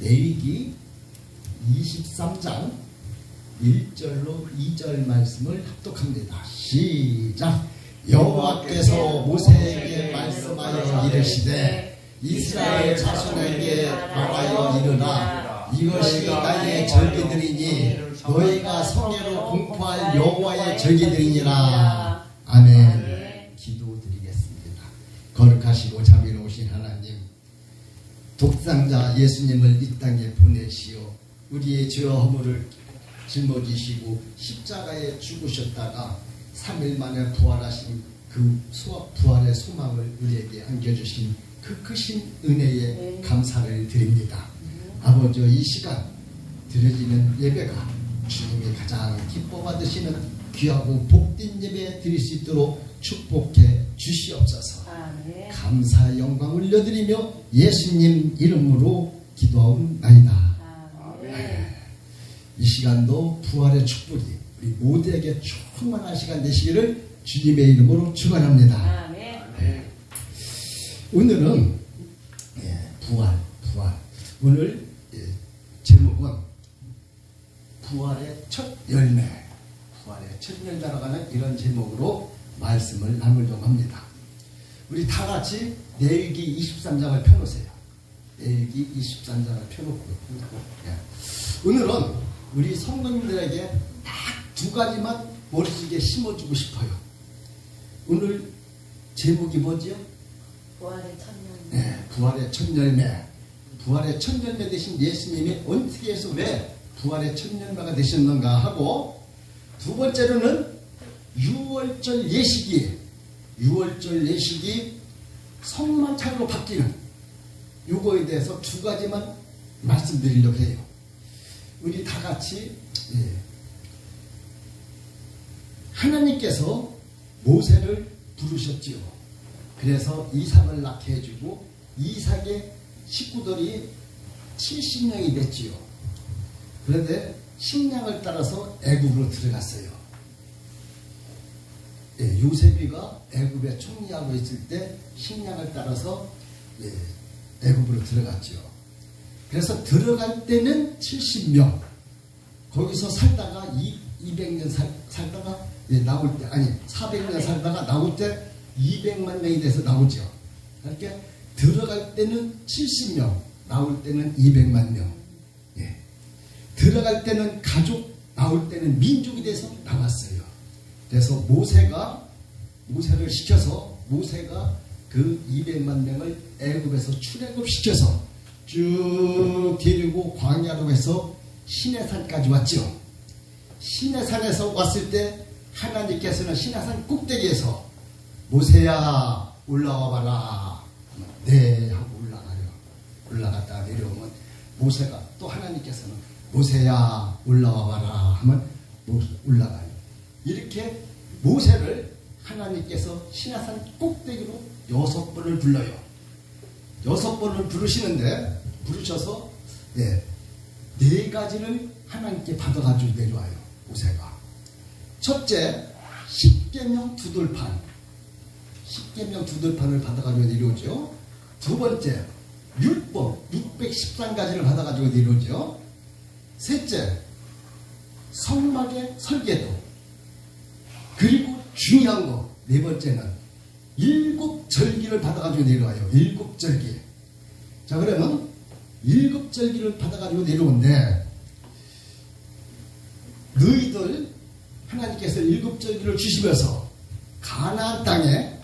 레위기 23장 1절로 2절 말씀을 합독합니다. 시작. 여호와께서 모세에게 말씀하여 이르시되 이스라엘 자손에게 말하여 이르라. 이것이 나의 절기들이니 너희가 성회로 공포할 여호와의 절기들이니라. 아멘. 기도드리겠습니다. 거룩하시고 자비로우신 하나님, 독생자 예수님을 이 땅에 보내시어 우리의 죄와 허물을 짊어지시고 십자가에 죽으셨다가 3일 만에 부활하신 그 부활의 소망을 우리에게 안겨주신 그 크신 은혜에 감사를 드립니다. 아버지, 이 시간 드려지는 예배가 주님이 가장 기뻐 받으시는 귀하고 복된 예배 드릴 수 있도록 축복해 주시옵소서. 감사 영광 올려드리며 예수님 이름으로 기도하옵나이다. 이 시간도 부활의 축복이 우리 모두에게 충만한 시간 되시기를 주님의 이름으로 축원합니다. 오늘은 부활. 오늘 제목은 부활의 첫 열매라고 하는 이런 제목으로 말씀을 나누려고 합니다. 우리 다 같이 레위기 23장을 펴놓으세요. 레위기 23장을 펴놓고 오늘은 우리 성도님들에게 딱 두 가지만 머릿속에 심어주고 싶어요. 오늘 제목이 뭐지요? 부활의 첫 열매. 네, 부활의 첫 열매. 부활의 첫 열매 되신 예수님이 어떻게 해서 왜 부활의 첫 열매가 되셨는가 하고, 두 번째로는 6월절 예식이 성만찬으로 바뀌는 요거에 대해서 두 가지만 말씀드리려고 해요. 우리 다 같이 하나님께서 모세를 부르셨지요. 그래서 이삭을 낳게 해주고 이삭의 식구들이 70명이 됐지요. 그런데 식량을 따라서 애굽으로 들어갔어요. 요셉이가 애굽에 총리하고 있을 때 식량을 따라서 애굽으로 들어갔죠. 그래서 들어갈 때는 70명, 거기서 살다가 200년 살다가 나올 때, 아니 400년 살다가 나올 때 200만 명이 돼서 나오죠. 이렇게 들어갈 때는 70명, 나올 때는 200만 명. 들어갈 때는 가족, 나올 때는 민족이 돼서 나왔어요. 그래서 모세를 시켜서 모세가 그 200만 명을 애굽에서 출애굽시켜서 쭉 데리고 광야로 해서 시내산까지 왔죠. 시내산에서 왔을 때 하나님께서는 시내산 꼭대기에서 모세야 올라와 봐라. 네 하고 올라갔다가 내려오면 모세가 또 하나님께서는 모세야 올라와 봐라 하면 올라가요. 이렇게 모세를 하나님께서 시내산 꼭대기로 6번을 불러요. 6번을 부르셔서 네 가지를 하나님께 받아가지고 내려와요. 모세가 첫째, 십계명 두 돌판을 받아가지고 내려오죠. 두 번째, 율법 613가지를 받아가지고 내려오죠. 셋째, 성막의 설계도. 그리고 중요한 거, 네 번째는 7절기를 받아가지고 내려와요. 7절기. 자, 그러면 7절기를 받아가지고 내려오는데, 너희들 하나님께서 7절기를 주시면서 가나안 땅에,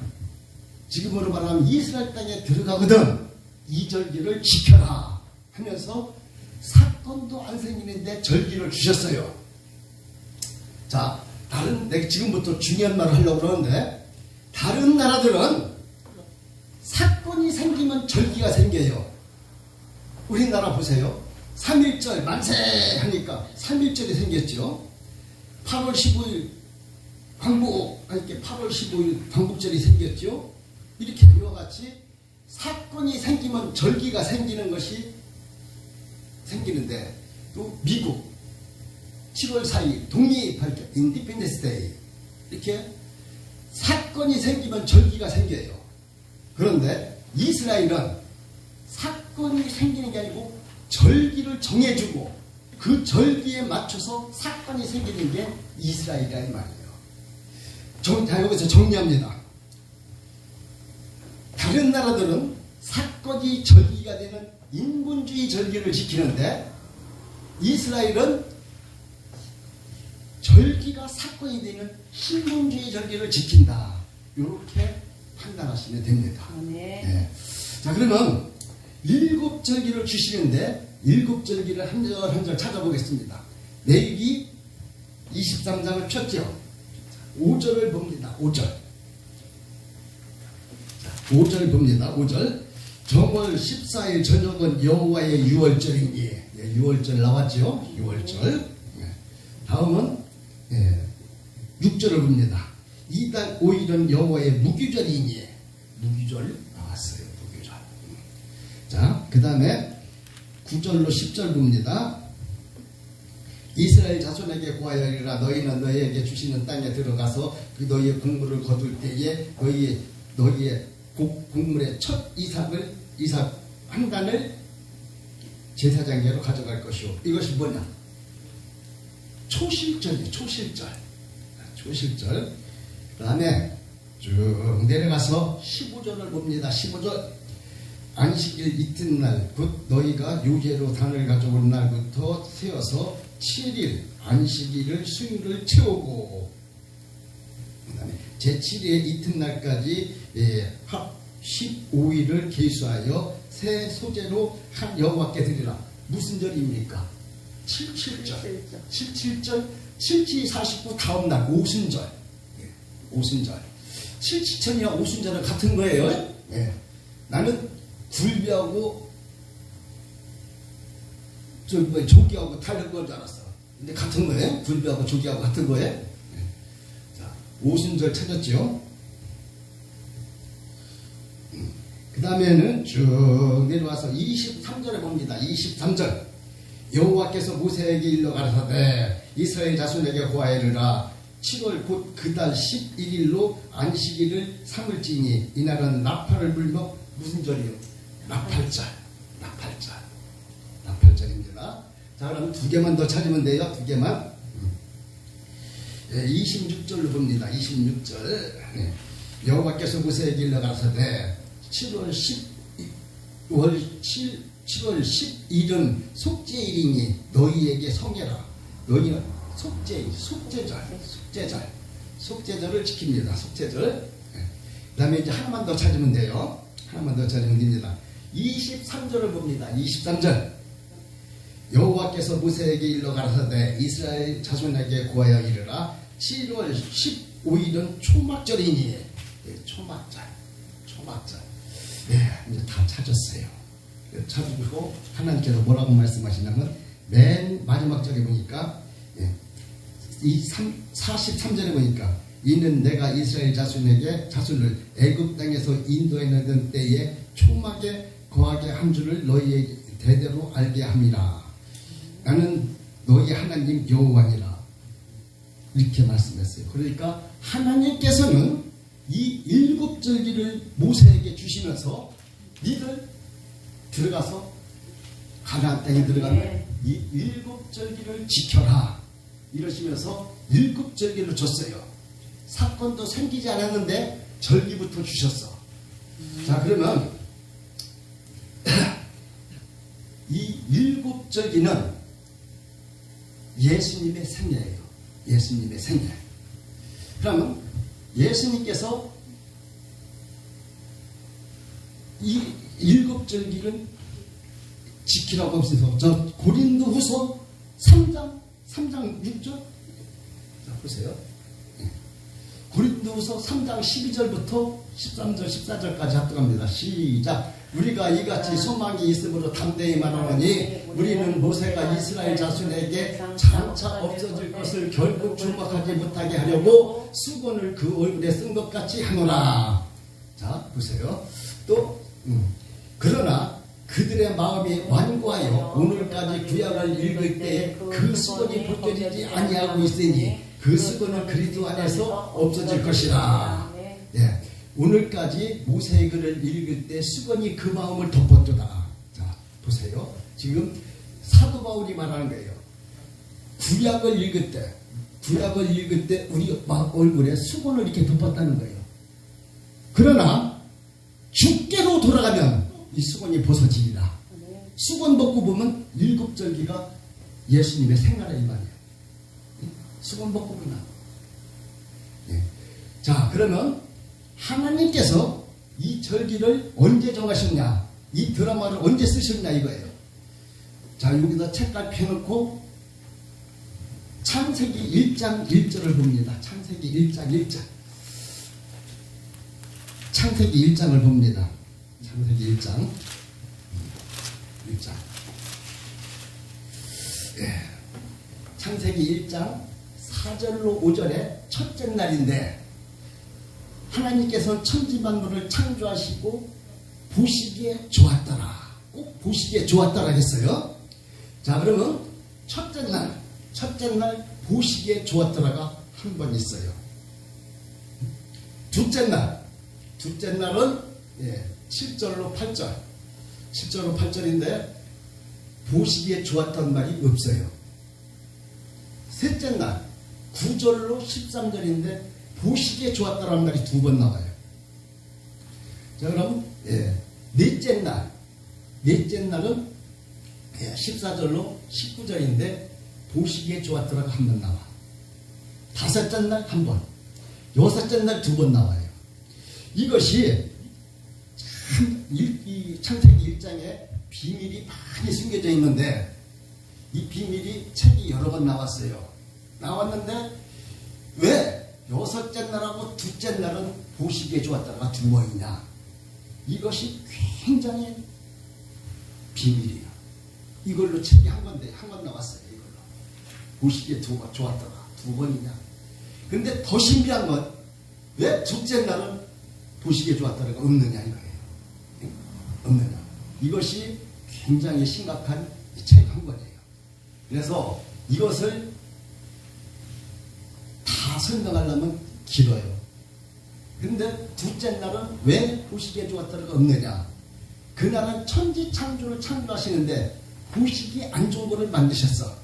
지금으로 말하면 이스라엘 땅에 들어가거든 이 절기를 지켜라 하면서 사건도 안 생기는데 절기를 주셨어요. 자, 내가 지금부터 중요한 말을 하려고 그러는데, 다른 나라들은 사건이 생기면 절기가 생겨요. 우리나라 보세요. 3.1절 만세 하니까 3.1절이 생겼죠. 8월 15일 이렇게 8월 15일 광복절이 생겼죠. 이렇게 이와 같이 사건이 생기면 절기가 생기는 것이 생기는데, 또 미국 7월 4일 독립발표 인디펜던스 데이, 이렇게 사건이 생기면 절기가 생겨요. 그런데 이스라엘은 사건이 생기는 게 아니고 절기를 정해주고 그 절기에 맞춰서 사건이 생기는 게 이스라엘이란 말이에요. 자, 여기서 정리합니다. 다른 나라들은 사건이 절기가 되는 인본주의 절기를 지키는데 이스라엘은 절기가 사건이 되는 신본주의 절기를 지킨다. 이렇게 판단하시면 됩니다. 네. 자, 그러면 일곱 절기를 주시는데 일곱 절기를 한 절 한 절 찾아보겠습니다. 레위기 23장을 폈죠. 5절을 봅니다. 5절. 5절 봅니다. 5절. 정월 14일 저녁은 여호와의 유월절이니. 6월절 나왔죠. 6월절. 다음은 6절을 봅니다. 이달 5일은 여호와의 무교절이니. 무교절 나왔어요. 무교절. 자, 그 다음에 9절로 10절 봅니다. 이스라엘 자손에게 고하여리라. 너희는 너희에게 주시는 땅에 들어가서 그 너희의 곡물을 거둘 때에 너희의 곡물의 첫 이삭 한 단을 제사장에게로 가져갈 것이오. 이것이 뭐냐? 초실절이에요. 초실절. 그 다음에 쭉 내려가서 15절을 봅니다. 15절. 안식일 이튿날 곧 너희가 유죄로 단을 가져온 날부터 세어서 7일 안식일을 수요일을 채우고 그 다음에 제7일의 이튿날까지 합 15일을 계수하여 새 소재로 한 여호와께 드리라. 무슨 절입니까? 77절. 77 49 다음날 오순절. 오순절. 77절이나 오순절은 같은 거예요. 나는 굴비하고 조기하고 다른 건 줄 알았어. 근데 같은 거예요. 굴비하고 조기하고 같은 거예요. 자, 오순절 찾았죠. 그 다음에는 쭉 내려와서 23절에 봅니다. 23절. 여호와께서 모세에게 일러 가라사대 이스라엘 자손에게 고하여리라. 7월 곧 그 달 11일로 안식일을 삼을지니 이날은 나팔을 불며 무슨 절이요? 나팔절입니다. 자, 그럼 두 개만 더 찾으면 돼요. 두 개만. 26절로 봅니다. 26절. 여호와께서 모세에게 일러 가라사대 7월 10일은 속죄일이니 너희에게 성해라. 너희는 속죄절을 지킵니다. 속죄절. 그 다음에 이제 하나만 더 찾으면 돼요. 하나만 더 찾으면 됩니다. 23절을 봅니다. 23절. 여호와께서 모세에게 일러 가라사대 이스라엘 자손에게 고하여 이르라. 7월 15일은 초막절이니. 초막절. 이제 다 찾았어요. 찾고 하나님께서 뭐라고 말씀하시냐면 맨 마지막 절에 보니까 이 43절에 보니까 이는 내가 이스라엘 자손을 애굽 땅에서 인도해내던 때에 초막에 거하게 한 줄을 너희의 대대로 알게 함이라. 나는 너희 하나님 여호와니라. 이렇게 말씀했어요. 그러니까 하나님께서는 이 일곱 절기를 모세에게 주시면서 니들 들어가서 가나안 땅에 들어가면 이 일곱 절기를 지켜라 이러시면서 일곱 절기를 줬어요. 사건도 생기지 않았는데 절기부터 주셨어. 자, 그러면 이 일곱 절기는 예수님의 생애예요. 예수님의 생애. 그러면 예수님께서 이 일곱 절기를 지키라고 하셔서 저 고린도후서 3장 6절 자, 보세요. 고린도후서 3장 12절부터 13절 14절까지 합독합니다. 시작. 우리가 이같이 소망이 있으므로 담대히 말하노니 우리는 모세가 이스라엘 자손에게 장차 없어질 것을 결국 주목하지 못하게 하려고 수건을 그 얼굴에 쓴 것 같이 하노라. 자, 보세요. 또 그러나 그들의 마음이 완고하여 오늘까지 구약을 읽을 때 그 수건이 벗겨지지 아니하고 있으니 그 수건은 그리스도 안에서 없어질 것이라. 오늘까지 모세의 글을 읽을 때 수건이 그 마음을 덮었도다. 자, 보세요. 지금 사도 바울이 말하는 거예요. 구약을 읽을 때 우리 얼굴에 수건을 이렇게 덮었다는 거예요. 그러나 주께로 돌아가면 이 수건이 벗어지리라. 수건 벗고 보면 일곱 절기가 예수님의 생활의 말이에요. 수건 벗고 보면. 네. 자, 그러면 하나님께서 이 절기를 언제 정하셨냐, 이 드라마를 언제 쓰셨냐 이거예요. 자, 여기다 책갈 펴놓고 창세기 1장 1절을 봅니다. 창세기 1장 1절. 창세기 1장을 봅니다. 창세기 1장 1장. 예. 창세기 1장 4절로 5절에 첫째 날인데 하나님께서 천지만물을 창조하시고 보시기에 좋았더라. 꼭 보시기에 좋았더라 했어요. 자, 그러면 첫째 날 보시기에 좋았더라가 한 번 있어요. 둘째 날은 7절로 8절. 7절로 8절인데 보시기에 좋았던 말이 없어요. 셋째 날 9절로 13절인데 보시기에 좋았다라는 말이 두 번 나와요. 자, 그럼 넷째 날은 14절로 19절인데 보시기에 좋았더라가 한 번 나와. 다섯째 날 한 번, 여섯째 날 두 번 나와요. 이것이 참 이 창세기 1장에 비밀이 많이 숨겨져 있는데 이 비밀이 책이 여러 번 나왔는데 왜 여섯째 날하고 둘째 날은 보시기에 좋았다가 두 번이냐? 이것이 굉장히 비밀이에요. 이걸로 책이 한 번 나왔어요. 이걸로 보시기에 좋았다가 두 번이냐? 근데 더 신비한 건 왜 둘째 날은 보시기에 좋았다가 없느냐 이거예요. 없느냐? 이것이 굉장히 심각한 책 한 권이에요. 그래서 이것을 다 설명하려면 길어요. 근데 둘째 날은 왜 보시기에 좋았다가 없느냐? 그날은 천지 창조를 창조하시는데 보시기에 안 좋은 거를 만드셨어.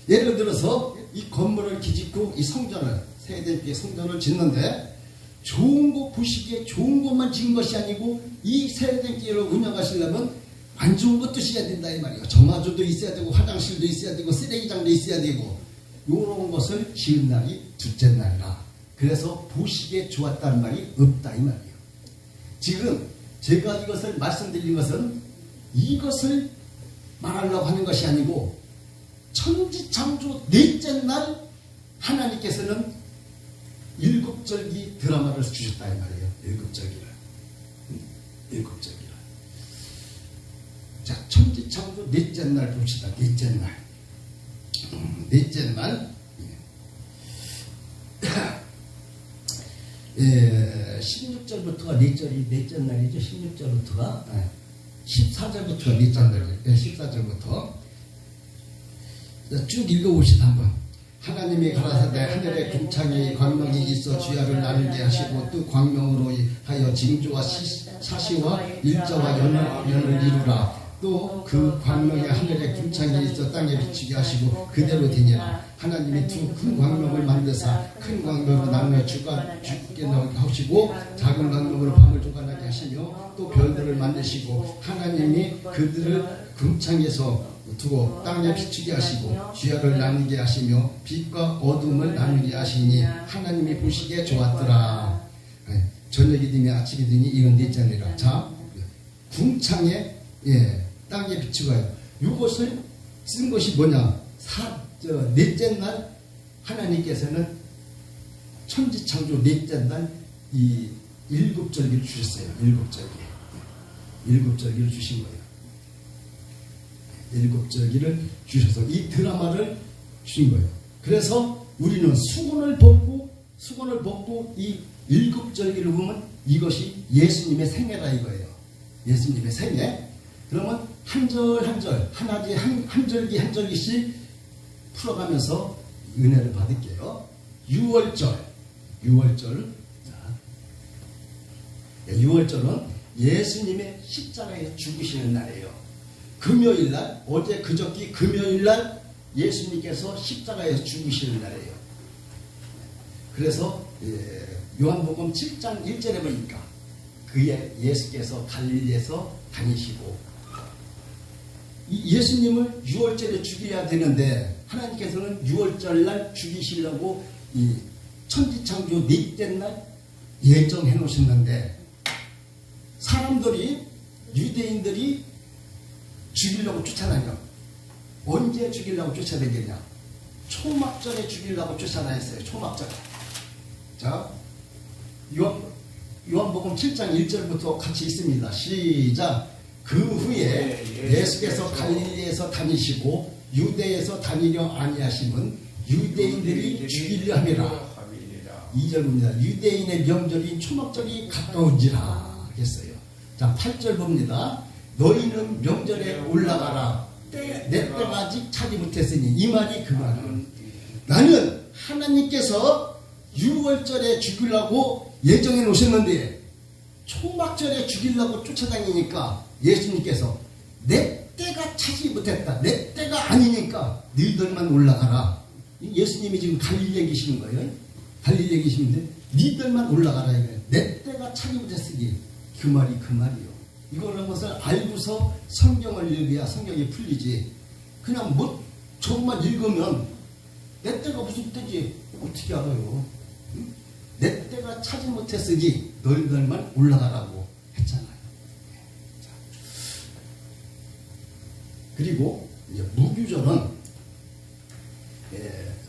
예를 들어서 이 건물을 기짓고 이 성전을 세대교회 성전을 짓는데 좋은 거 보시기에 좋은 것만 지은 것이 아니고 이 세대교회를 운영하시려면 안 좋은 것도 있어야 된다 이 말이에요. 정화조도 있어야 되고 화장실도 있어야 되고 쓰레기장도 있어야 되고 이런 것을 지은 날이 둘째 날이라. 그래서 보시기에 좋았다는 말이 없다 이 말이에요. 지금 제가 이것을 말씀드린 것은 이것을 말하려고 하는 것이 아니고 천지창조 넷째 날 하나님께서는 일곱절기 드라마를 주셨다 이 말이에요. 일곱절기를. 자, 천지창조 넷째 날 봅시다. 넷째 날. 넷째 날. 16절부터가 넷째 날이죠. 16절부터가 14절부터가 넷째 날이에요. 14절부터 쭉 읽어봅시다 한번. 하나님이 가라사대 하늘에 궁창에 광명이 있어 주야를 나누게 하시고 또 광명으로 하여 징조와 사시와 일자와 연을 이루라. 또 그 광명이 하늘에 궁창에 있어 땅에 비추게 하시고 그대로 되니라. 하나님이 두 큰 광명을 만드사 큰 광명으로 나누어 주께 나오게 하시고 작은 광명으로 밤을 조각나게 하시며 또 별들을 만드시고 하나님이 그들을 궁창에서 두고 땅에 비추게 하시고 주야를 나누게 하시며 빛과 어둠을 나누게 하시니 하나님이 보시기에 좋았더라. 저녁이 되니 아침이 되니 이건 넷째니라. 자, 궁창에 땅에 비추어요. 이것을 쓴 것이 뭐냐? 넷째 날 하나님께서는 천지창조 넷째 날 이 일곱절기를 주셨어요. 일곱절기를 주신 거예요. 일곱절기를 주셔서 이 드라마를 주신 거예요. 그래서 우리는 수건을 벗고 이 일곱절기를 보면 이것이 예수님의 생애라 이거예요. 예수님의 생애. 그러면 한 절 한 절 한 절기 한 절기씩 풀어가면서 은혜를 받을게요. 6월절. 6월절은 예수님의 십자가에 죽으시는 날이에요. 금요일날, 어제 그저께 금요일날 예수님께서 십자가에서 죽으시는 날이에요. 그래서 요한복음 7장 1절에 보니까 그의 예수께서 갈릴리에서 다니시고, 예수님을 6월절에 죽여야 되는데 하나님께서는 6월절날 죽이시려고 이 천지창조 넷째 날 예정해 놓으셨는데, 사람들이, 유대인들이 죽이려고 쫓아다녀. 언제 죽이려고 쫓아다녔냐? 초막절에 죽이려고 쫓아다녔어요. 초막절에. 자, 요한복음 7장 1절부터 같이 있습니다. 시작. 그 후에 예수께서 갈릴리에서 다니시고 유대에서 다니려 아니하심은 유대인들이 죽이려 함이라. 2절입니다. 유대인의 명절인 초막절이 가까운지라 했어요. 자, 8절 봅니다. 너희는 명절에 올라가라. 내 때가 아직 차지 못했으니, 이 말이 그 말은, 나는 하나님께서 6월절에 죽이려고 예정해 놓으셨는데 초막절에 죽이려고 쫓아다니니까 예수님께서 내 때가 차지 못했다. 내 때가 아니니까 너희들만 올라가라. 예수님이 지금 갈릴리에 계시는 거예요. 갈릴리에 계시는데 너희들만 올라가라. 내 때가 차지 못했으니, 그 말이 그 말이요. 이거는 것을 알고서 성경을 읽어야 성경이 풀리지. 그냥 뭐 조금만 읽으면 내 때가 무슨 때지 어떻게 알아요? 응? 내 때가 차지 못했으니 너희들만 올라가라고 했잖아요. 자. 그리고 이제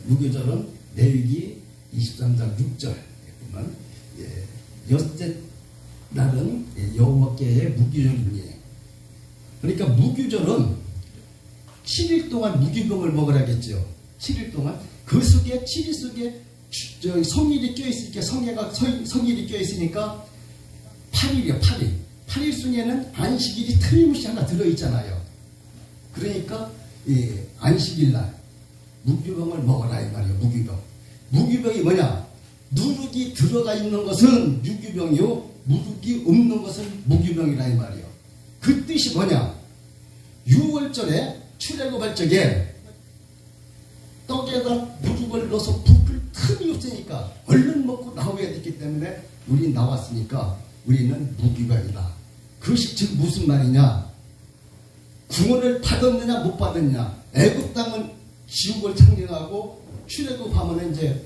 무교절은 레위기 23장 6절 보면, 여섯째 날은 여호와께의 무교절입니다. 그러니까 무교절은 7일 동안 무교병을 먹으라겠죠. 7일 동안. 그 속에 7일 속에 성일이 껴있으니까, 성일이 껴있으니까 8일이요. 8일. 8일 중에는 안식일이 틀림없이 하나 들어있잖아요. 그러니까 안식일날 무교병을 먹어라 이 말이에요. 무교병. 무교병이 뭐냐? 누룩이 들어가 있는 것은 유교병이요, 누룩이 없는 것은 무교병이라 이 말이에요. 그 뜻이 뭐냐? 6월절에 출애굽할 적에 떡에다 누룩을 넣어서 부풀 틈이 없으니까 얼른 먹고 나와야 됐기 때문에 우리 나왔으니까 우리는 무교병이다. 그것이 즉 무슨 말이냐? 구원을 받았느냐 못 받았느냐? 애굽 땅은 지옥을 창경하고 출애굽하면 이제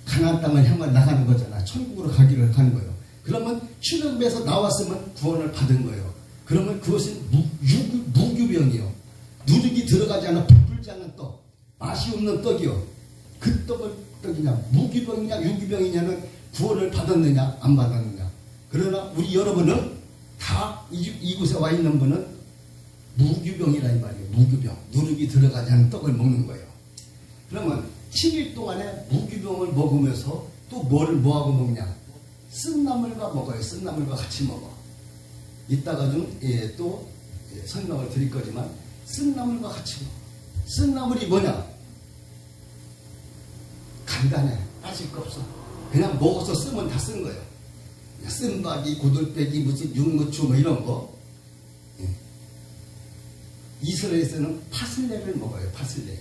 가나안 땅을 향해 나가는 거잖아. 천국으로 가기를 하는 거예요. 그러면 출애굽에서 나왔으면 구원을 받은 거예요. 그러면 그것은 무교병이요. 누룩이 들어가지 않아 부풀지 않는 떡, 맛이 없는 떡이요. 그 떡이냐, 무교병이냐 유교병이냐는 구원을 받았느냐 안 받았느냐. 그러나 우리 여러분은 다 이곳에 와 있는 분은 무교병이라 이 말이에요. 무교병. 누룩이 들어가지 않은 떡을 먹는 거예요. 그러면 7일 동안에 무교병을 먹으면서 또 뭐하고 먹냐? 쓴나물과 먹어요. 쓴나물과 같이 먹어. 이따가 좀 또 설명을 드릴 거지만 쓴나물과 같이 먹어. 쓴나물이 뭐냐? 간단해. 따질 거 없어. 그냥 먹어서 쓰면 다 쓴 거예요. 쓴박이, 고들빼기, 무슨 육무추 뭐 이런 거. 이스라엘에서는 파슬레를 먹어요. 파슬레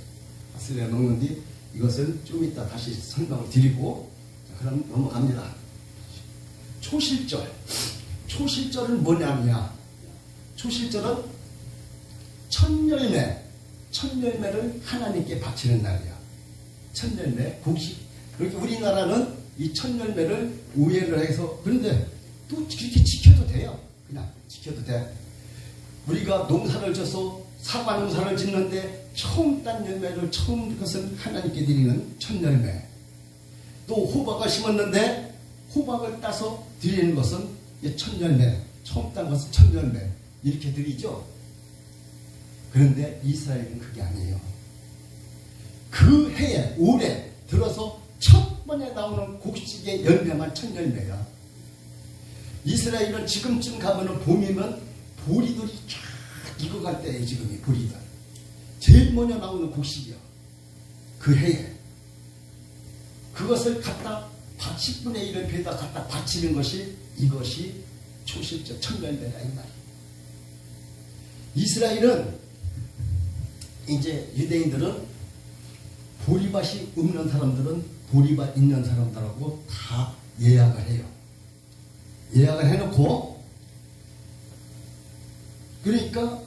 먹는데 이것을 좀 이따 다시 설명을 드리고, 자, 그럼 넘어갑니다. 초실절. 초실절은 뭐냐면, 초실절은 첫열매를 하나님께 바치는 날이야. 첫열매, 곡식. 그렇게 우리나라는 이 첫열매를 우회를 해서, 그런데 또 그렇게 지켜도 돼요. 그냥 지켜도 돼. 우리가 농사를 져서 사과 농사를 짓는데 처음 딴 열매를 처음 것은 하나님께 드리는 첫열매. 또 호박을 심었는데 호박을 따서 드리는 것은 첫열매. 처음 딴 것은 첫열매. 이렇게 드리죠. 그런데 이스라엘은 그게 아니에요. 그 해에 올해 들어서 첫 번에 나오는 곡식의 열매만 첫열매야. 이스라엘은 지금쯤 가면은 봄이면 보리들이 쫙 익어갈 때에 지금이 보리들. 제일 먼저 나오는 곡식이야. 그 해에. 그것을 갖다 10분의 1을 배에다 갖다 바치는 것이 이것이 초실절 첫열매라 이 말이에요. 이스라엘은 이제 유대인들은 보리밭이 없는 사람들은 보리밭 있는 사람들하고 다 예약을 해요. 예약을 해놓고 그러니까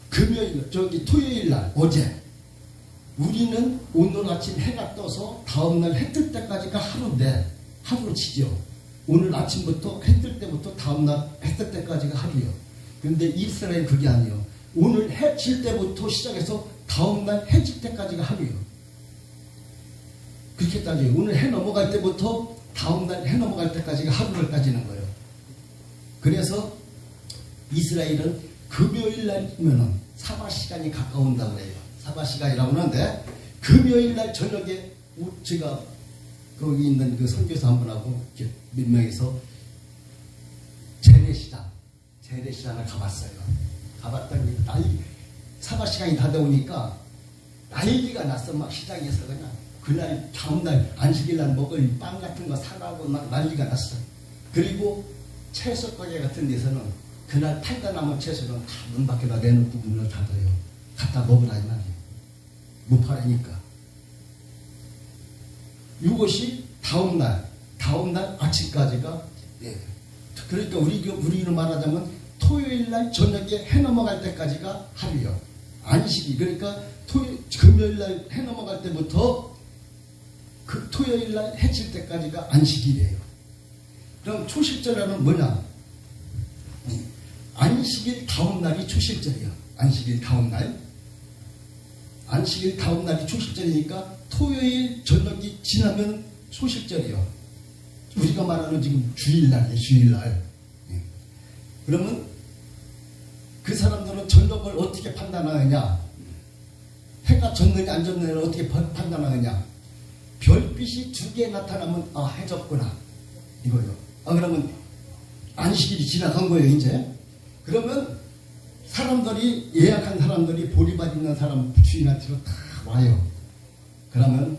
토요일 날 어제 우리는 오늘 아침 해가 떠서 다음날 해 뜰 때까지가 하루인데 하루로 치죠. 오늘 아침부터 해 뜰 때부터 다음날 해 뜰 때까지가 하루요. 그런데 이스라엘은 그게 아니에요. 오늘 해 질 때부터 시작해서 다음날 해 질 때까지가 하루요. 그렇게 따져요. 오늘 해 넘어갈 때부터 다음날 해 넘어갈 때까지가 하루를 따지는 거예요. 그래서 이스라엘은 금요일 날이면은 사바 시간이 가까운다고 해요. 사바 시간이라고 하는데 금요일 날 저녁에 제가 거기 있는 그 선교사 한 분하고 몇 명이서 재래시장을 가봤어요. 가봤더니 사바 시간이 다 되오니까 난리가 났어. 막 시장에서 그냥 그날 다음날 안식일 날 먹을 빵 같은 거 사가고 막 난리가 났어. 그리고 채소 가게 같은 데서는 그날 팔다 남은 채소는 다 문 밖에다 내놓고 문을 닫아요. 갖다 먹으라 이 말이에요. 못 팔으니까. 이것이 다음날 아침까지가 그러니까 우리로 말하자면 토요일날 저녁에 해 넘어갈 때까지가 하루요. 안식이 그러니까 금요일날 해 넘어갈 때부터 그 토요일날 해 질 때까지가 안식일이에요. 그럼 초실절에는 뭐냐? 안식일 다음날이 초실절이에요. 안식일 다음날이 초실절이니까 토요일 저녁이 지나면 초실절이에요. 우리가 말하는 지금 주일날이에요. 주일날. 그러면 그 사람들은 저녁을 어떻게 판단하느냐? 해가 졌느냐 안 졌느냐를 어떻게 판단하느냐? 별빛이 두 개 나타나면 해 졌구나 이거요. 그러면 안식일이 지나간 거예요. 이제 그러면 사람들이 예약한 사람들이 보리밭 있는 사람 주인한테로 다 와요. 그러면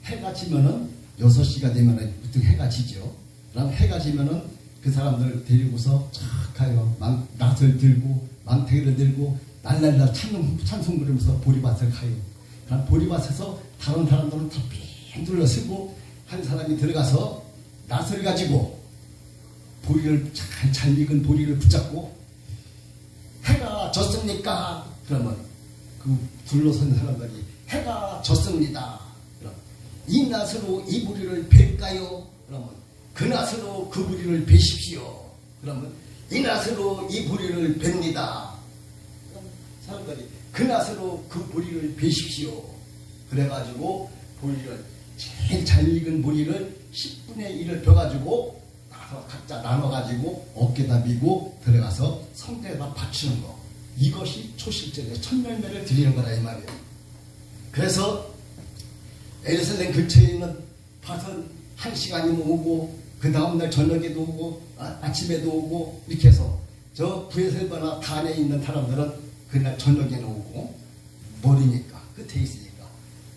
해가 지면은 6시가 되면은 보통 해가 지죠. 그럼 해가 지면은 그 사람들 데리고서 쫙 가요. 낫을 들고 망태기를 들고 날날날 찬송 부르면서 보리밭을 가요. 그럼 보리밭에서 다른 사람들은 다 빙 둘러쓰고 한 사람이 들어가서 낫을 가지고 보리를 잘 익은 보리를 붙잡고 해가 졌습니까? 그러면 그 둘러선 사람들이 해가 졌습니다. 그럼 이 낫으로 이 보리를 벨까요? 그러면 그 낫으로 그 보리를 베십시오. 그러면 이 낫으로 이 보리를 벨니다. 사람들이 그 낫으로 그 보리를 베십시오. 그래가지고 보리를 제일 잘 익은 보리를 10분의 1을 벼가지고 각자 나눠가지고 어깨다 미고 들어가서 성대에다 받치는 거. 이것이 초실절에 첫 열매를 드리는 거다 이 말이에요. 그래서 에르살렘 근처에 있는 밭은 1시간이면 오고 그 다음날 저녁에도 오고 아침에도 오고 이렇게 해서 저 브에셀바나 단에 있는 사람들은 그날 저녁에는 오고 머리니까 끝에 있으니까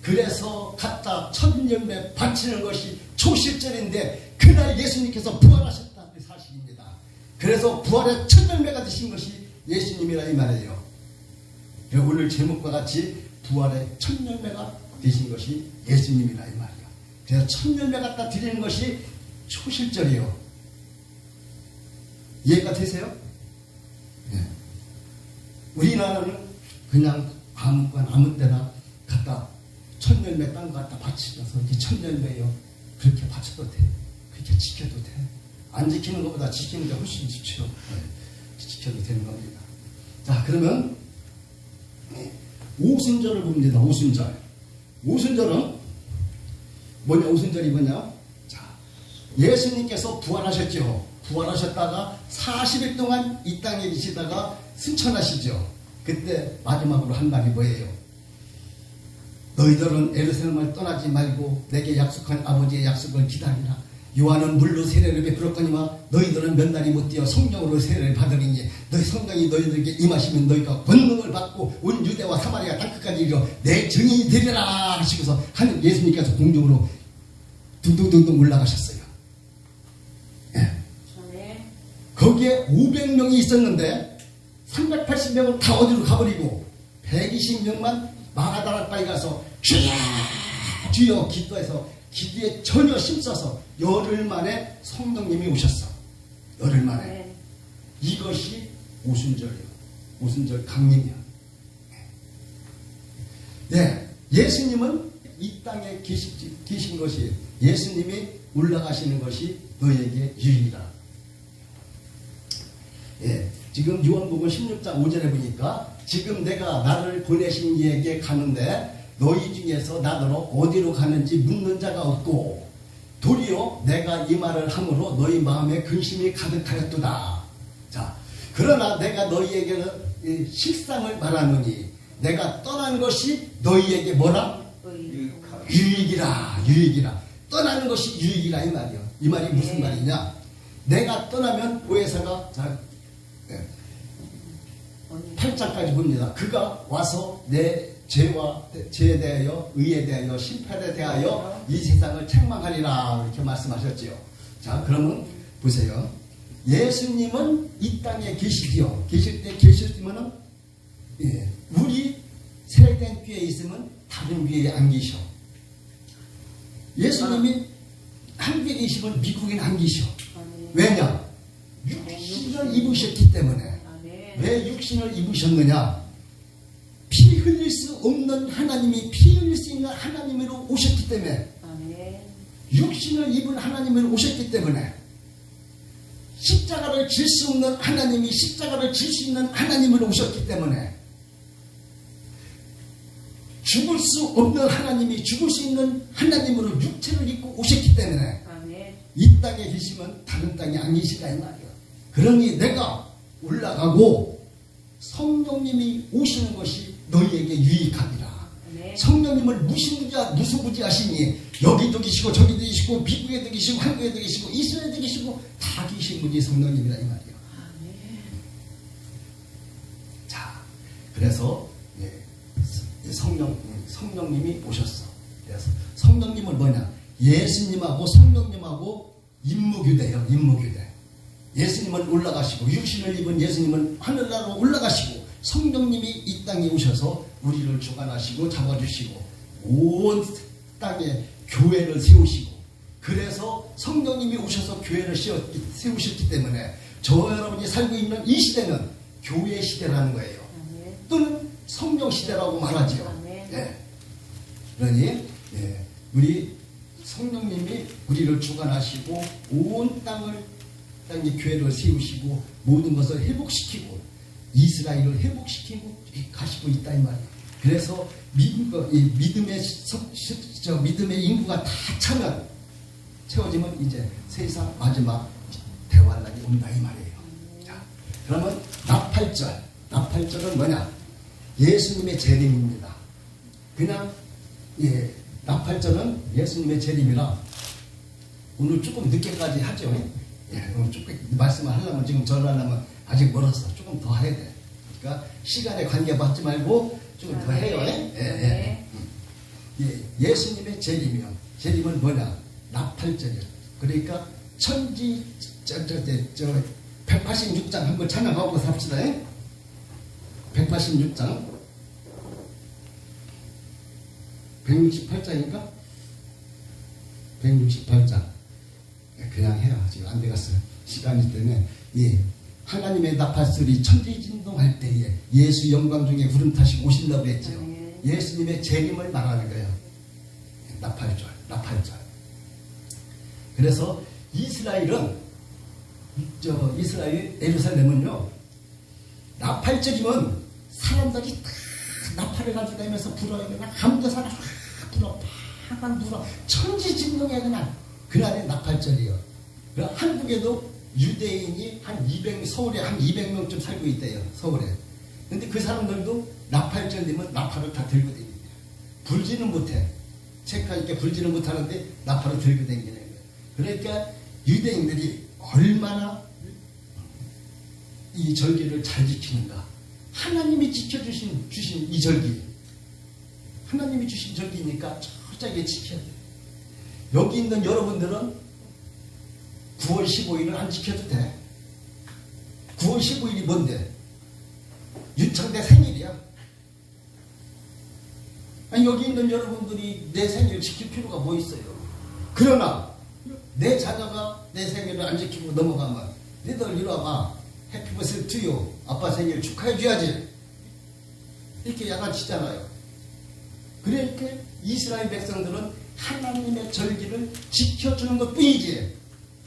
그래서 갖다 첫 열매 바치는 것이 초실절인데 그날 예수님께서 부활하셨다는 사실입니다. 그래서 부활의 첫 열매가 되신 것이 예수님이라 이 말이에요. 오늘 제목과 같이 부활의 첫 열매가 되신 것이 예수님이라 이 말이에요. 그래서 첫 열매 갖다 드리는 것이 초실절이에요. 이해가 되세요? 네. 우리나라는 그냥 아무 때나 갖다 첫 열매 땅 갖다 바치면서 이게 첫 열매요. 그렇게 바쳐도 돼. 그렇게 지켜도 돼. 안 지키는 것보다 지키는 게 훨씬 좋죠. 네. 지켜도 되는 겁니다. 자, 그러면 오순절을 봅니다. 오순절. 오순절은 뭐냐? 오순절이 뭐냐? 자, 예수님께서 부활하셨죠. 부활하셨다가 40일 동안 이 땅에 계시다가 승천하시죠. 그때 마지막으로 한 말이 뭐예요? 너희들은 예루살렘을 떠나지 말고 내게 약속한 아버지의 약속을 기다리라. 요한은 물로 세례를 베풀었거니와 너희들은 몇 날이 못 되어 성령으로 세례를 받으리니 너희 성령이 너희들에게 임하시면 너희가 권능을 받고 온 유대와 사마리아 땅끝까지 이르러 내 증인이 되리라 하시고서 하는 예수님께서 공중으로 둥둥둥둥 올라가셨어요. 예. 거기에 500명이 있었는데 380명은 다 어디로 가버리고 120명만 마가다락바에 가서 주여 주여 기도해서 기도에 전혀 힘써서 열흘 만에 성령님이 오셨어. 열흘 만에. 네. 이것이 오순절이에요. 오순절 강림이야. 네, 예수님은 이 땅에 계신 것이, 예수님이 올라가시는 것이 너에게 유익이다. 예, 지금 요한복음 16장 5절에 보니까 지금 내가 나를 보내신 이에게 가는데 너희 중에서 나더러 어디로 가는지 묻는 자가 없고 도리어 내가 이 말을 함으로 너희 마음에 근심이 가득하였도다. 자, 그러나 내가 너희에게는 실상을 말하노니 내가 떠난 것이 너희에게 뭐라? 유익이라. 유익이라. 떠나는 것이 유익이라 이 말이요. 이 말이 무슨 말이냐? 내가 떠나면 보혜사가 자 8장까지 봅니다. 그가 와서 내 죄에 대하여 의에 대하여 심판에 대하여 이 세상을 책망하리라 이렇게 말씀하셨지요. 자, 그러면 보세요. 예수님은 이 땅에 계시지요. 계실 때 계셨으면은 우리 세례된 교회에 있으면 다른 교회에 안 계셔. 예수님이 한 교회에 계시면 미국에는 안 계셔. 왜냐? 육신을 입으셨기 때문에. 왜 육신을 입으셨느냐? 피 흘릴 수 없는 하나님이 피 흘릴 수 있는 하나님으로 오셨기 때문에. 육신을 입은 하나님으로 오셨기 때문에 십자가를 질 수 없는 하나님이 십자가를 질 수 있는 하나님으로 오셨기 때문에 죽을 수 없는 하나님이 죽을 수 있는 하나님으로 육체를 입고 오셨기 때문에 이 땅에 계시면 다른 땅에 안 계시다 이 말이야. 그러니 내가 올라가고 성령님이 오시는 것이 너희에게 유익하리라. 성령님을 무수부지하시니 여기도 계시고 저기도 계시고 미국에도 계시고 한국에도 계시고 이스라엘에도 계시고 다 계신 분이 성령님이라 이 말이야. 자, 그래서 성령님이 오셨어. 그래서 성령님은 뭐냐? 예수님하고 성령님하고 임무교대요. 임무교대. 예수님은 올라가시고 육신을 입은 예수님은 하늘나라로 올라가시고 성령님이 이 땅에 오셔서 우리를 주관하시고 잡아주시고 온 땅에 교회를 세우시고 그래서 성령님이 오셔서 교회를 세우셨기 때문에 저와 여러분이 살고 있는 이 시대는 교회 시대라는 거예요. 또는 성령 시대라고 말하지요. 예. 그러니 우리 성령님이 우리를 주관하시고 온 땅의 교회를 세우시고 모든 것을 회복시키고 이스라엘을 회복시키고 가시고 있다 이 말이에요. 그래서 믿음의 인구가 다 차면 채워지면 이제 세상 마지막 대환 날이 온다 이 말이에요. 자, 그러면 나팔절은 뭐냐? 예수님의 재림입니다. 그냥 나팔절은 예수님의 재림이라 오늘 조금 늦게까지 하죠. 오늘 조금 말씀을 하려면 지금 전하려면 아직 멀었어. 조금 더 해야 돼. 그러니까 시간에 관계 받지 말고 조금 더 해요. 예수님의 재림이요. 재림은 뭐냐? 나팔절이요. 그러니까 186장 한번 찬양하고 삽시다. 186장 168장인가? 168장 그냥 해요. 지금 안 되겠어요. 시간이 때문에 하나님의 나팔소리 천지진동할 때에 예수 영광 중에 구름 타시고 오신다고 했죠. 예수님의 재림을 말하는 거예요. 나팔절. 그래서 이스라엘 예루살렘은요 나팔절이면 사람들이 다 나팔을 가지고 다니면서 불어요. 그냥 아무데서나 불어 팍팍 불어 천지진동해 그냥 그날의 나팔절이요. 한국에도 유대인이 서울에 한 200명쯤 살고 있대요. 서울에. 근데 그 사람들도 나팔절 되면 나팔을 다 들고 다닙니다. 불지는 못해. 체크하니까 불지는 못하는데 나팔을 들고 다니는 거예요. 그러니까 유대인들이 얼마나 이 절기를 잘 지키는가. 하나님이 지켜주신 이 절기. 하나님이 주신 절기니까 철저하게 지켜야 돼요. 여기 있는 여러분들은 9월 15일을 안 지켜도 돼. 9월 15일이 뭔데? 유창대 생일이야. 아니, 여기 있는 여러분들이 내 생일 지킬 필요가 뭐 있어요? 그러나 내 자녀가 내 생일을 안 지키고 넘어가면 너희들 이리 와봐. 해피 버스데이 투유. 아빠 생일 축하해줘야지. 이렇게 야단치잖아요. 그러니까 이스라엘 백성들은 하나님의 절기를 지켜주는 것 뿐이지,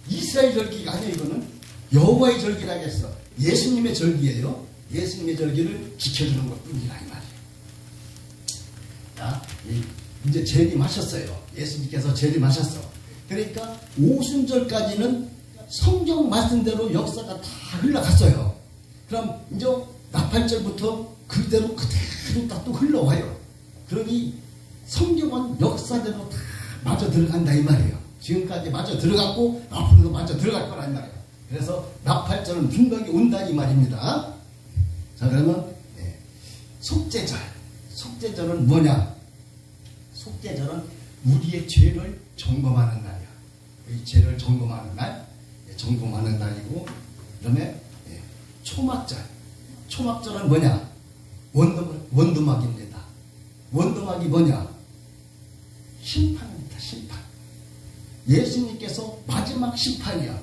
이스라엘 절기가 아니에요. 이거는 여호와의 절기라겠어. 예수님의 절기예요. 예수님의 절기를 지켜주는 것 뿐이라 이 말이에요. 자, 이제 재림하셨어요. 예수님께서 재림하셨어. 그러니까 오순절까지는 성경 말씀대로 역사가 다 흘러갔어요. 그럼 이제 나팔절부터 그대로 딱 또 흘러와요. 그러니 성경은 역사대로 다 마저 들어간다 이 말이에요. 지금까지 마저 들어갔고 앞으로도 마저 들어갈 거란 말이에요. 그래서 나팔절은 분명히 온다 이 말입니다. 자, 그러면 속죄절. 속죄절은 뭐냐? 속죄절은 우리의 죄를 점검하는 날이야. 이 죄를 점검하는 날, 점검하는 날이고, 그다음에 초막절. 초막절은 뭐냐? 원두막입니다. 원두막이 뭐냐? 심판입니다. 심판. 예수님께서 마지막 심판이야.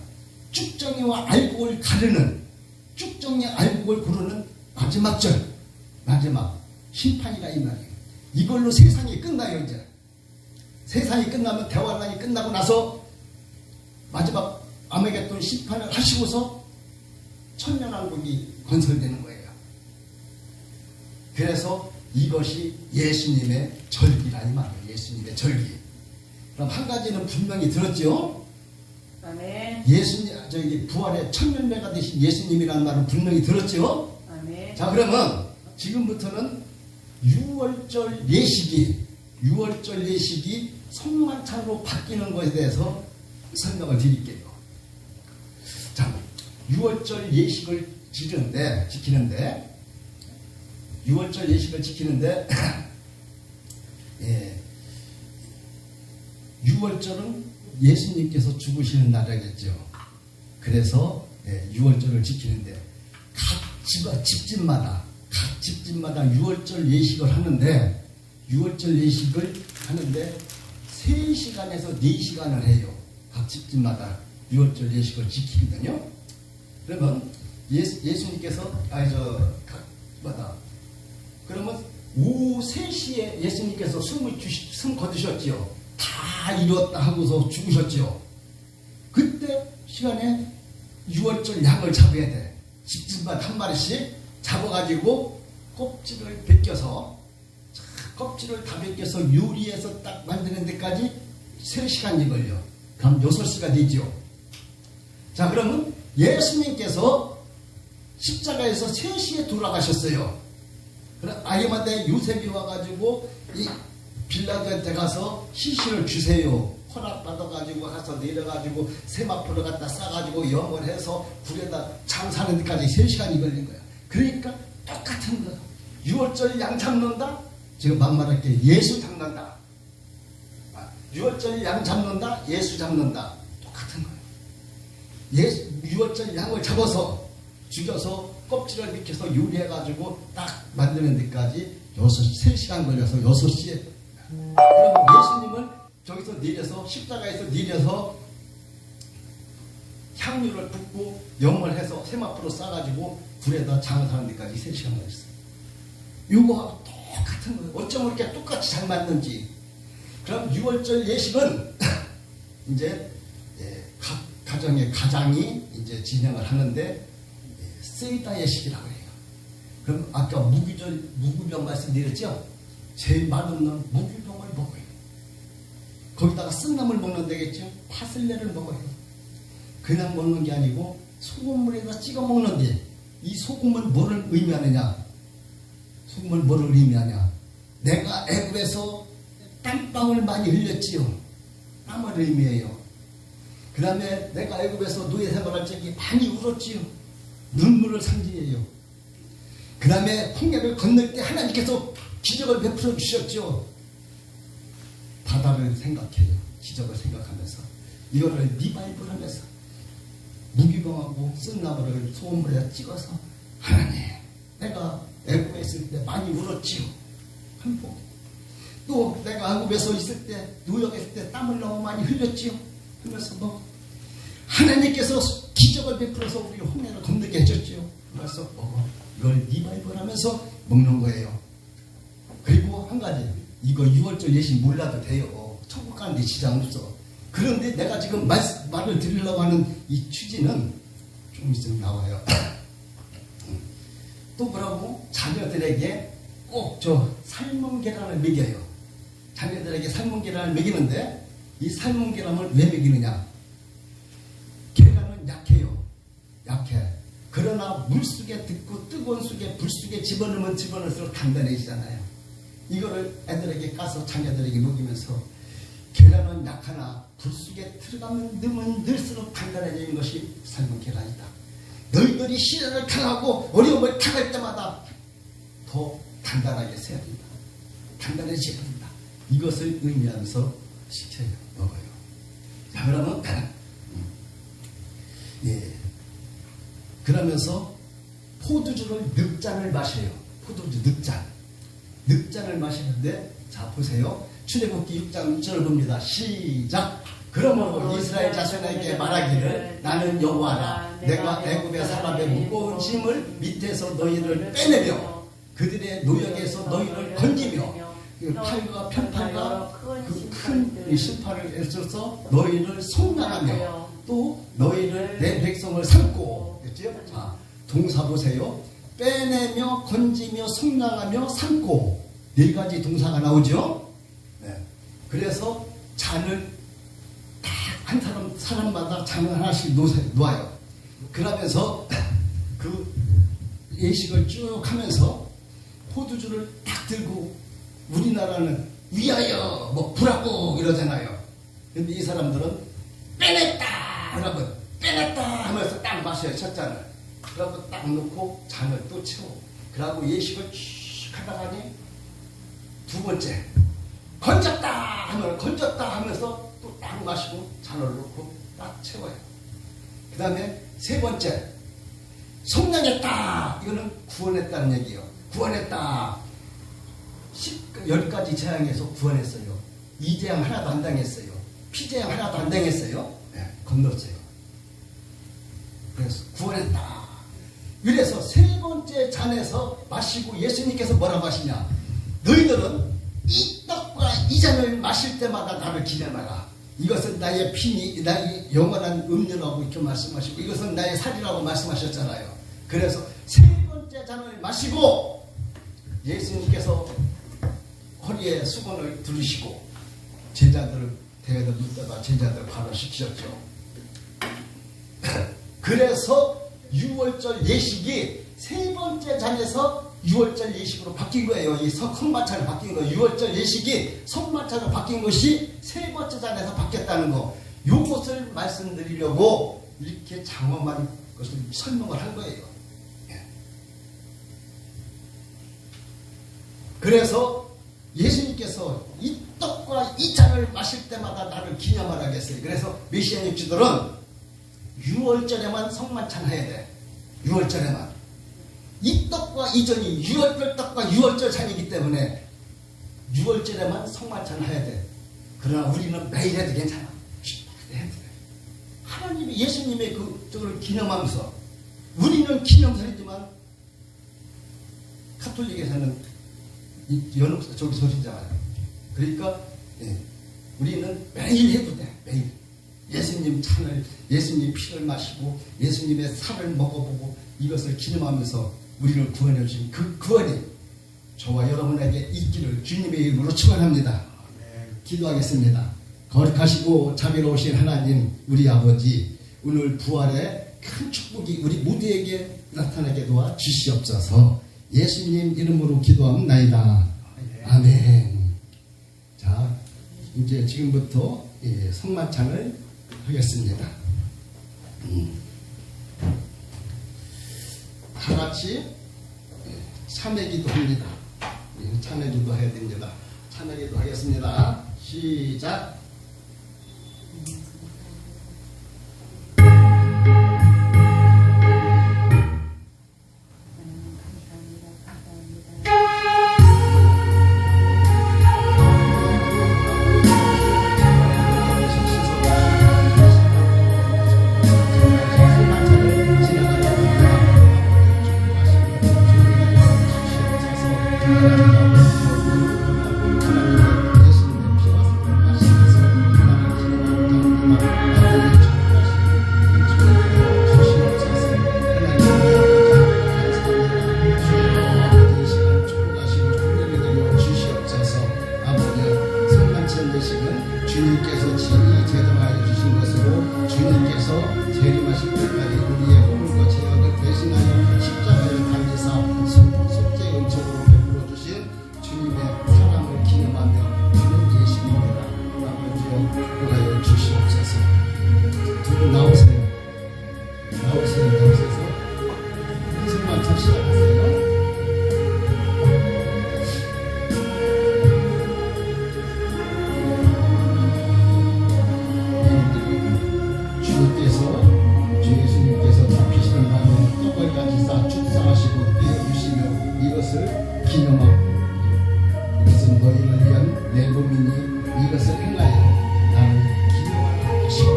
쭉정이와 알곡을 가르는, 쭉정이 알곡을 고르는 마지막 절, 마지막 심판이라 이 말이에요. 이걸로 세상이 끝나요. 이제 세상이 끝나면, 대환란이 끝나고 나서 마지막 아메겟돈 심판을 하시고서 천년왕국이 건설되는 거예요. 그래서 이것이 예수님의 절기라 이 말이에요. 예수님의 절기. 그럼 한 가지는 분명히 들었죠? 아멘. 예수님, 저기 부활의 천년배가 되신 예수님이라는 말은 분명히 들었죠? 아멘. 자, 그러면 지금부터는 6월절 예식이 성만찬으로 바뀌는 것에 대해서 설명을 드릴게요. 자, 6월절 예식을 지키는데 6월절 예식을 지키는데 6월절은 예수님께서 죽으시는 날이겠죠. 그래서 6월절을 지키는데 각 집집마다 6월절 예식을 하는데 6월절 예식을 하는데 3시간에서 4시간을 해요. 각 집집마다 6월절 예식을 지키거든요. 그러면 예수님께서 그러면 오후 3시에 예수님께서 숨 거두셨지요. 다 이뤘다 하고서 죽으셨지요. 그때 시간에 6월절 양을 잡아야 돼. 집집마다 한 마리씩 잡아가지고 껍질을 벗겨서, 껍질을 다 벗겨서 요리해서 딱 만드는 데까지 3시간이 걸려. 그럼 6시가 되죠. 자, 그러면 예수님께서 십자가에서 3시에 돌아가셨어요. 그럼 아리마다의 요셉이 와가지고 이 빌라도한테 가서 시신을 주세요. 허락받아가지고 가서 내려가지고 세마포를 갖다 싸가지고 영을 해서 불에다 장사하는 데까지 3시간이 걸린 거야. 그러니까 똑같은 거야. 6월절 양 잡는다? 지금 막말할게. 예수 잡는다. 6월절 양 잡는다? 예수 잡는다. 똑같은 거야. 6월절 양을 잡아서 죽여서 껍질을 벗겨서 요리해가지고 딱 만드는 데까지 3시간 걸려서 6시에. 그럼 예수님은 저기서 내려서, 십자가에서 내려서 향유를 붓고 염을 해서 세마포로 싸가지고 불에다 장사하는 데까지 3시간 걸렸어요. 요거하고 똑같은 거예요. 어쩜 이렇게 똑같이 잘 맞는지. 그럼 6월절 예식은 이제 각 가정의 가장이 이제 진행을 하는데 세이다 예식이라고 해요. 그럼 아까 무기병 말씀드렸죠? 제일 맛없는 무기병을 먹어요. 거기다가 쓴나물 먹는 데겠죠? 파슬레를 먹어요. 그냥 먹는 게 아니고 소금물에다 찍어 먹는데, 이 소금은 뭐를 의미하느냐? 소금은 뭐를 의미하냐? 내가 애굽에서 땀방울 많이 흘렸지요. 땀을 의미해요. 그 다음에 내가 애굽에서 노예 생활할 적에 많이 울었지요. 눈물을 상징해요. 그 다음에 홍해를 건널 때 하나님께서 기적을 베풀어 주셨죠. 바다를 생각해요. 기적을 생각하면서 이거를 리바이벌 하면서 무기병하고 쓴나무를 소금물에 찍어서, 하나님, 내가 애굽에 있을 때 많이 울었지요. 한복. 또 내가 애굽에서 있을 때, 뉴욕에 있을 때 땀을 너무 많이 흘렸지요. 그래서 뭐 하나님께서 기적을 베풀어서 우리 홍해를 건너게 해줬지요. 그래서 이걸 리바이벌 하면서 먹는 거예요. 그리고 한 가지, 이거 6월절 예식 몰라도 돼요. 천국 가는데 지장 없어. 그런데 내가 지금 말을 드리려고 하는 이 취지는 좀 있으면 나와요. 또 뭐라고? 자녀들에게 꼭 삶은 계란을 먹여요. 자녀들에게 삶은 계란을 먹이는데, 이 삶은 계란을 왜 먹이느냐? 계란은 약해요. 약해. 그러나 물속에 듣고 뜨거운 속에 불속에 집어넣으면 집어넣을수록 단단해지잖아요. 이거를 애들에게 까서 자녀들에게 먹이면서, 계란은 약하나 불속에 들어가면 넣으면 넣을수록 단단해지는 것이 삶은 계란이다. 너희들이 시련을 당하고 어려움을 당할 때마다 더 단단하게 서야 된다. 단단해져야 된다. 이것을 의미하면서 시켜요. 먹어요. 자, 그러면 그러면서 포도주를 늑잔을 마셔요. 포도주 늑잔. 늑잔을 마시는데, 자 보세요. 출애굽기 6장 6절을 봅니다. 시작. 그러므로 이스라엘 자손에게 말하기를 나는 여호와라. 내가 애굽의 사람의 무거운 짐을 밑에서 너희를 빼내며 그들의 노역에서 너희를 건지며 팔과 편팔과 그 큰 심판을 애써서 너희를 속량하며 또 너희를 내 백성을 삼고. 됐죠? 자, 동사 보세요. 빼내며 건지며 속량하며 삼고, 네 가지 동사가 나오죠. 네. 그래서 잔을 딱 한 사람마다 잔을 하나씩 놓아요. 그러면서 그 예식을 쭉 하면서 포도주를 딱 들고, 우리나라는 위하여 뭐 부라고 이러잖아요. 근데 이 사람들은 빼냈다 여러분, 빼냈다 하면서 딱 마셔요. 첫 잔을. 그러고 딱 놓고 잔을 또 채워. 그러고 예식을 쭉 하다가니 두 번째 건졌다 하면 건졌다 하면서 또 딱 마시고 잔을 놓고 딱 채워요. 그 다음에 세 번째 속량했다. 이거는 구원했다는 얘기예요. 구원했다. 10가지 재앙에서 구원했어요. 이재앙 하나도 안 당했어요. 피재앙 하나도 안 당했어요. 네, 건넜어요. 그래서 구원했다. 이래서 세 번째 잔에서 마시고 예수님께서 뭐라고 하시냐? 너희들은 이 떡과 이 잔을 마실 때마다 나를 기념하라. 이것은 나의 피니, 나의 영원한 음료라고 이렇게 말씀하시고, 이것은 나의 살이라고 말씀하셨잖아요. 그래서 세 번째 잔을 마시고 예수님께서 허리에 수건을 두르시고 제자들을 대회를 묻다가 제자들 바로 시키셨죠. 그래서 6월절 예식이 세 번째 잔에서 6월절 예식으로 바뀐 거예요. 이 성마차로 바뀐 거예요. 6월절 예식이 성마차로 바뀐 것이 세 번째 잔에서 바뀌었다는 거. 요것을 말씀드리려고 이렇게 장엄한 것을 설명을 한 거예요. 그래서 예수님께서 이 떡과 이 잔을 마실 때마다 나를 기념하라 했어요. 그래서 메시아 육주들은 6월절에만 성만찬 해야 돼. 6월절에만. 이 떡과 이 잔이 6월절 떡과 6월절 잔이기 때문에 6월절에만 성만찬 해야 돼. 그러나 우리는 매일 해도 괜찮아. 해도 돼. 하나님이 예수님의 그쪽을 기념하면서, 우리는 기념설이지만 카톨릭에서는 연옥 저기 소리잖아요. 그러니까 우리는 매일 해도 돼. 매일 예수님 찬을, 예수님 피를 마시고 예수님의 살을 먹어보고 이것을 기념하면서 우리를 구원해 주신 그 구원이 저와 여러분에게 있기를 주님의 이름으로 축원합니다. 기도하겠습니다. 거룩하시고 자비로우신 하나님, 우리 아버지, 오늘 부활의 큰 축복이 우리 모두에게 나타나게 도와 주시옵소서. 예수님 이름으로 기도합니다. 아멘. 자, 이제 지금부터 성만찬을 하겠습니다. 다 같이 참회기도 합니다. 참회기도 해야 됩니다. 참회기도 하겠습니다. 시작. 주님께서 친히 제정하여 주신 것으로 주님께서 재림하실 때까지 우리의 허물과 죄악을 대신하여 십자가에 달리사 속죄 은총으로 베풀어 주신 주님의 사랑을 기념하며 하는 예식입니다. 아버지여 그가여 주시옵소서. 두 분 나오세요. 나오셔서 한숨만 시작하세요. 주 예수님께서 잡히시는 밤에 떡을 가지사 축사하시고 떼어주시며 이것을 기념하고 이것은 너희를 위한 내 몸이니 이것을 행하여 나는 기념하라 하시고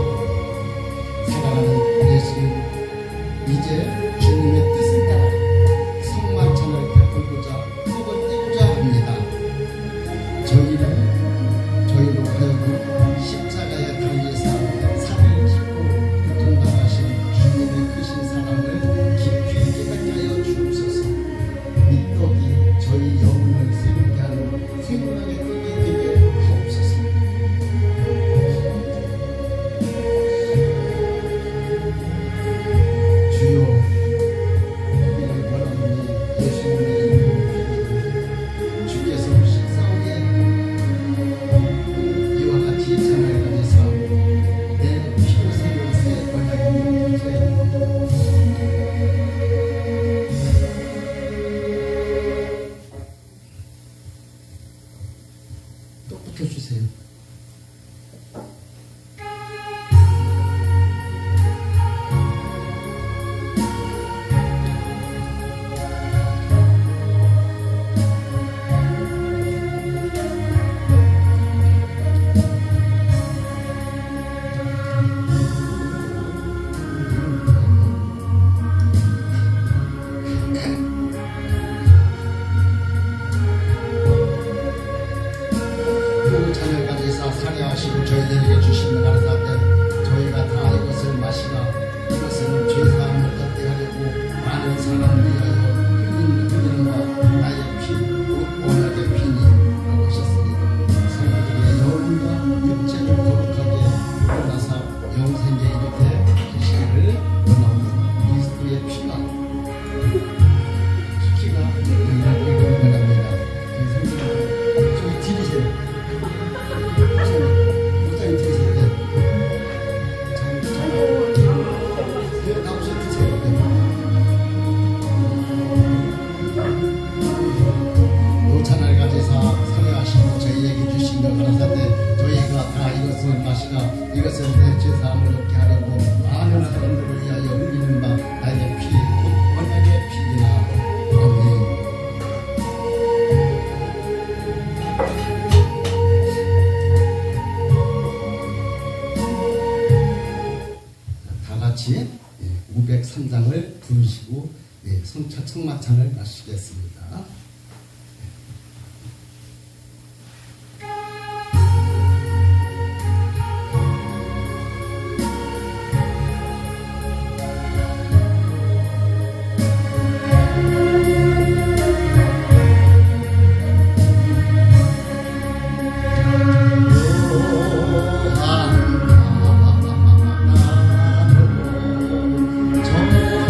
사랑하는 예수님, 이제 주님의 뜻을 따라 성만찬을 베풀고자 떡을 떼고자 합니다. 저희로 하여금 십자가에 달리사 살을 짓고 고통당하신 주님의 크신 사랑을 깊이 깨닫게 하여 주옵소서. 이 떡이 저희 영혼을 새롭게 하는 생명의 떡이 되게 하옵소서. 주여, 우리를 원하노니 예수님의 이름으로 주께서 식사 후에 이와 같이 찬을 가지사 내 피로 새긴 새 언약이 되게 또 붙여주세요. 찬을 가지사 살해하시고 저희들에게 주시는 가라사대 저희가 다 이것을 마시라. 이것은 죄사함을 얻게 하려고 많은 사람을 위하여 흘리는 바 나의 피 곧 언약의 피니 라고 하셨습니다. 성도들의 영혼과 육체를 거룩하게 구원하사 영생에 이르게 하시기를 원하오니 그리스도의 피가 우리를 원합니다. 저기 드리세요. 목사님 드리세요. 나오셔 드세요. 노찬을 가지사 살해하시고 저희에게 주신 것 가라사대 저희가 다 이것을 마시라. 이것은 내 죄사함을 얻게 하려고 많은 사람들을 위하여 흘리는 바 나의 피 곧 언약의 피이나. 아멘. 같이 503장을 부르시고 성찬을 마시겠습니다.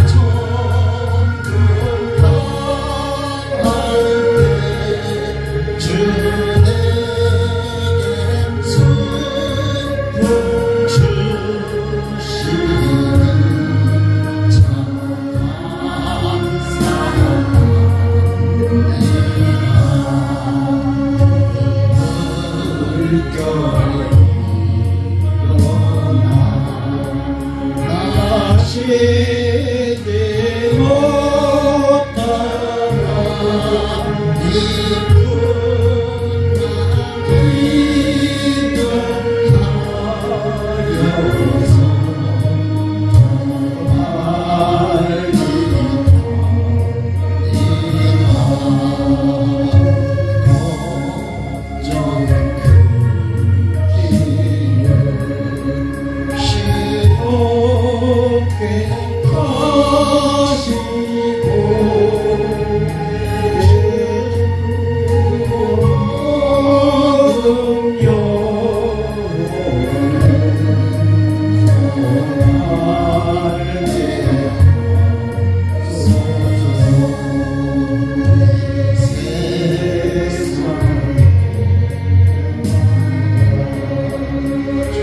저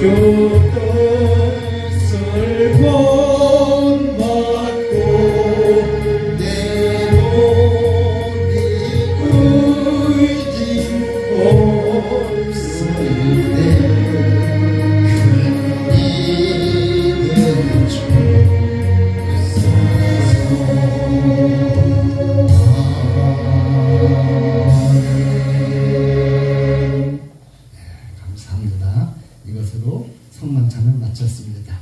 뜻을 본받고 내 몸이 의진 없을 때 큰 일을 감사합니다. 이것으로 성만찬을 마쳤습니다.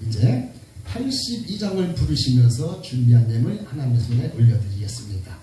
이제 82장을 부르시면서 준비한 예물 하나님의 손에 올려드리겠습니다.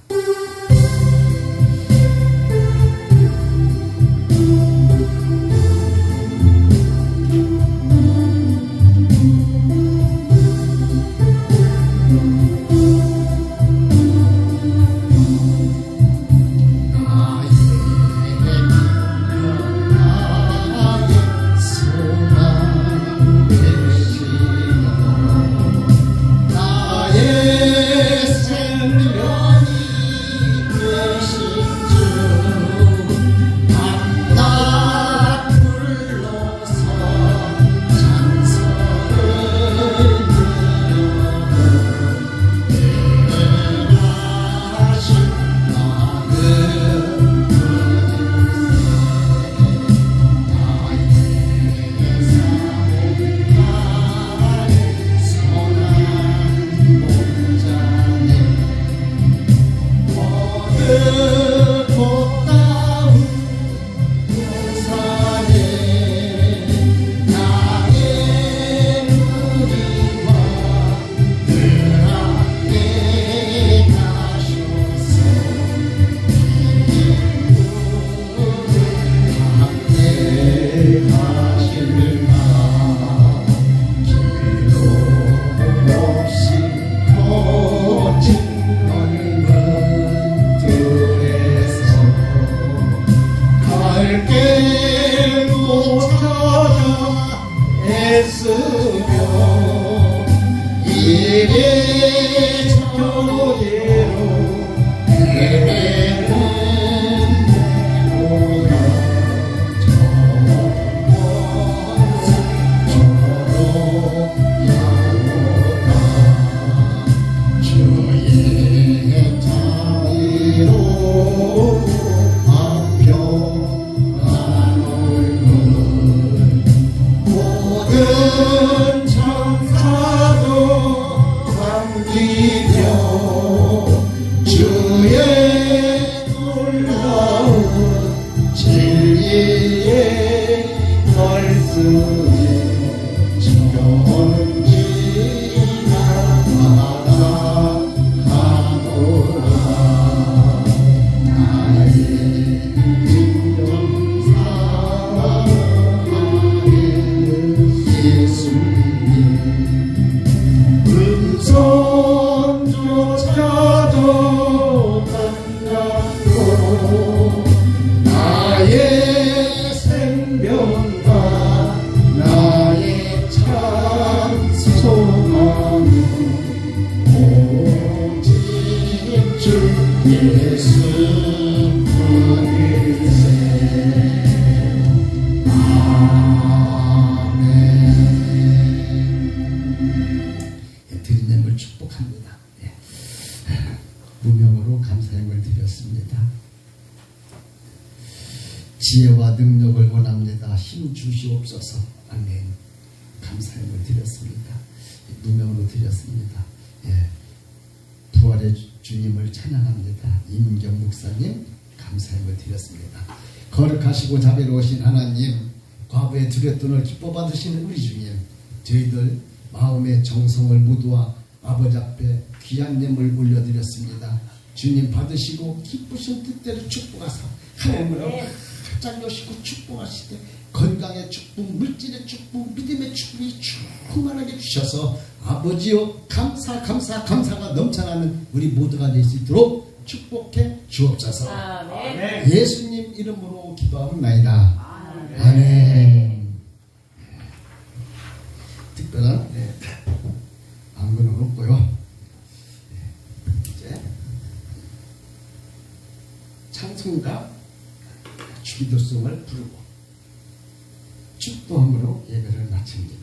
지혜와 능력을 원합니다. 힘 주시옵소서. 아멘. 감사함을 드렸습니다. 무명으로 드렸습니다. 예. 부활의 주님을 찬양합니다. 임경 목사님 감사함을 드렸습니다. 거룩하시고 자비로우신 하나님, 과거에 드렸던 기뻐 받으시는 우리 주님, 저희들 마음의 정성을 모두와 아버지 앞에 귀한 예물 올려드렸습니다. 주님 받으시고 기쁘신 뜻대로 축복하사 하나님으로 가장 여시고 축복하시되 건강의 축복, 물질의 축복, 믿음의 축복이 충만하게 주셔서 아버지여 감사가 넘쳐나는 우리 모두가 될 수 있도록 축복해 주옵소서. 아멘. 예수님 이름으로 기도하옵나이다. 아멘. 특별한 안건은 없고요. 이제 찬송가 주기도송을 부르고 축도함으로 예배를 마칩니다.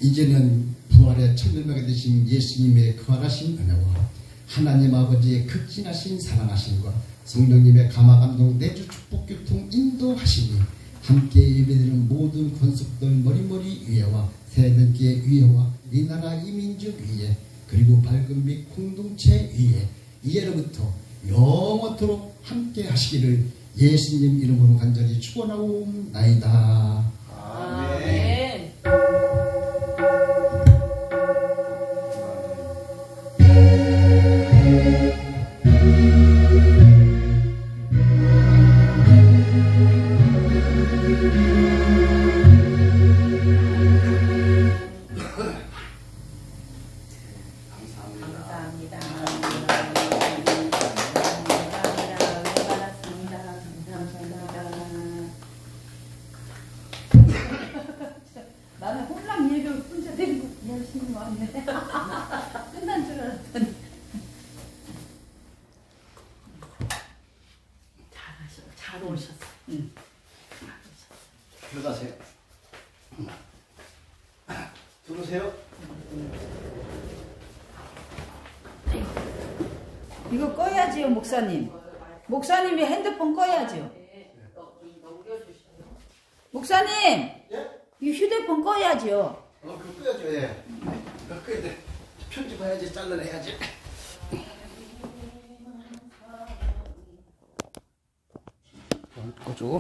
이제는 부활의 천일명이 되신 예수님의 거하신 은혜와 하나님 아버지의 극진하신 사랑하심과 성령님의 감화감동 내주 축복 교통 인도하심이 함께 예배드리는 모든 권속들 머리머리 위에와 세대께 위에와 이 나라 이 민족 위에 그리고 밝은 빛 공동체 위에 이제로부터 영원토록 함께 하시기를 예수님 이름으로 간절히 축원하옵나이다. 아멘. 감사합니다. 나는 홀랑 예배 혼자 데리고 열심히 왔네. 끝난 줄 알았더니. 잘 오셨어. 응. 들어가세요. 들어오세요. 이거 꺼야지요, 목사님. 목사님이 핸드폰 꺼야죠. 목사님, 예? 이 휴대폰 꺼야죠. 그거 끄야죠, 예. 그거 끄야 돼. 편집해야지, 잘라내야지. 꺼줘.